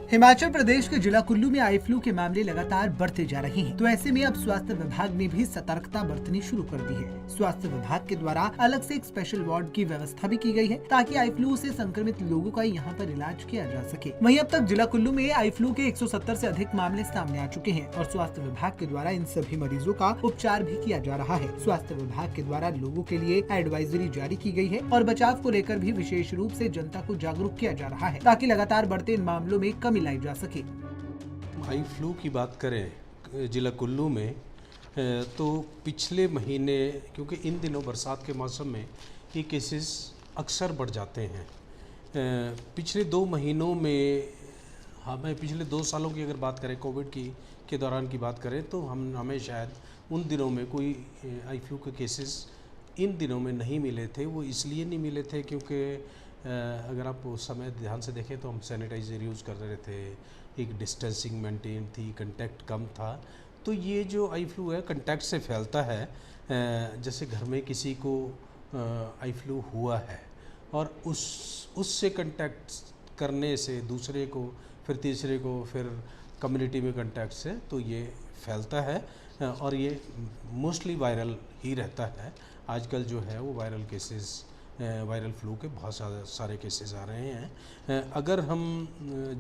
हिमाचल प्रदेश के जिला कुल्लू में आई फ्लू के मामले लगातार बढ़ते जा रहे हैं, तो ऐसे में अब स्वास्थ्य विभाग ने भी सतर्कता बरतनी शुरू कर दी है। स्वास्थ्य विभाग के द्वारा अलग से एक स्पेशल वार्ड की व्यवस्था भी की गई है, ताकि आई फ्लू से संक्रमित लोगों का यहाँ पर इलाज किया जा सके। वहीं अब तक जिला कुल्लू में आई फ्लू के 170 से अधिक मामले सामने आ चुके हैं और स्वास्थ्य विभाग के द्वारा इन सभी मरीजों का उपचार भी किया जा रहा है। स्वास्थ्य विभाग के द्वारा लोगों के लिए एडवाइजरी जारी की गई है और बचाव को लेकर भी विशेष रूप से जनता को जागरूक किया जा रहा है, ताकि लगातार बढ़ते इन मामलों में कमी लाई जा सके। आई फ्लू की बात करें जिला कुल्लू में तो पिछले महीने, क्योंकि इन दिनों बरसात के मौसम में ये केसेस अक्सर बढ़ जाते हैं। पिछले 2 महीनों में हमें पिछले 2 सालों की अगर बात करें, कोविड के दौरान की बात करें, तो हमें शायद उन दिनों में कोई आई फ्लू के केसेस इन दिनों में नहीं मिले थे। वो इसलिए नहीं मिले थे क्योंकि अगर आप उस समय ध्यान से देखें तो हम सैनिटाइज़र यूज़ कर रहे थे, एक डिस्टेंसिंग मेंटेन थी, कंटेक्ट कम था। तो ये जो आई फ्लू है कंटेक्ट से फैलता है। जैसे घर में किसी को आई फ्लू हुआ है और उससे कंटेक्ट करने से दूसरे को, फिर तीसरे को, फिर कम्युनिटी में कंटेक्ट से तो ये फैलता है और ये मोस्टली वायरल ही रहता है। आजकल जो है वो वायरल फ्लू के बहुत सारे केसेस आ रहे हैं। अगर हम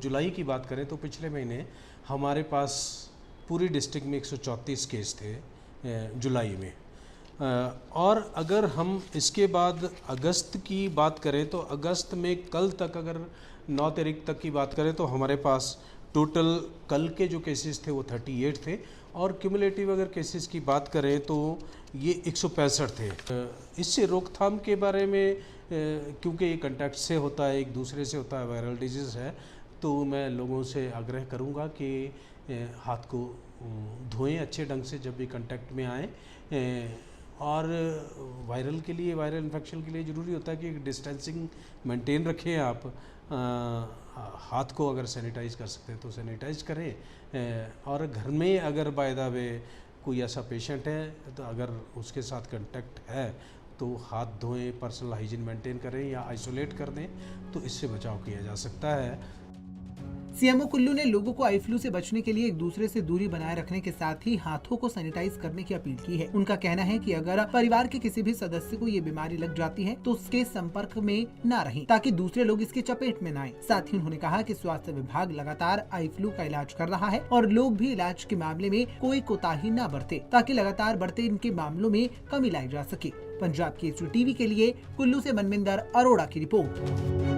जुलाई की बात करें तो पिछले महीने हमारे पास पूरी डिस्ट्रिक्ट में 134 केस थे जुलाई में। और अगर हम इसके बाद अगस्त की बात करें तो अगस्त में कल तक, अगर 9 तारीख तक की बात करें तो हमारे पास टोटल कल के जो केसेस थे वो 38 थे और क्यूमुलेटिव अगर केसेस की बात करें तो ये 165 थे। इससे रोकथाम के बारे में, क्योंकि ये कंटैक्ट से होता है, एक दूसरे से होता है, वायरल डिजीज़ है, तो मैं लोगों से आग्रह करूँगा कि हाथ को धोएं अच्छे ढंग से जब भी कांटेक्ट में आए। और वायरल इन्फेक्शन के लिए ज़रूरी होता है कि एक डिस्टेंसिंग मेंटेन रखें आप। हाथ को अगर सैनिटाइज़ कर सकते हैं तो सैनिटाइज़ करें। और घर में अगर बाय द वे कोई ऐसा पेशेंट है तो अगर उसके साथ कांटेक्ट है तो हाथ धोएं, पर्सनल हाइजीन मेंटेन करें या आइसोलेट कर दें, तो इससे बचाव किया जा सकता है। सीएमओ कुल्लू ने लोगों को आई फ्लू से बचने के लिए एक दूसरे से दूरी बनाए रखने के साथ ही हाथों को सैनिटाइज करने की अपील की है। उनका कहना है कि अगर परिवार के किसी भी सदस्य को ये बीमारी लग जाती है तो उसके संपर्क में न रहें, ताकि दूसरे लोग इसकी चपेट में न आए। साथ ही उन्होंने कहा कि स्वास्थ्य विभाग लगातार आई फ्लू का इलाज कर रहा है और लोग भी इलाज के मामले में कोई कोताही न बरते, ताकि लगातार बढ़ते इनके मामलों में कमी लाई जा सके। पंजाब केसरी टीवी के लिए कुल्लू से मनविंदर अरोड़ा की रिपोर्ट।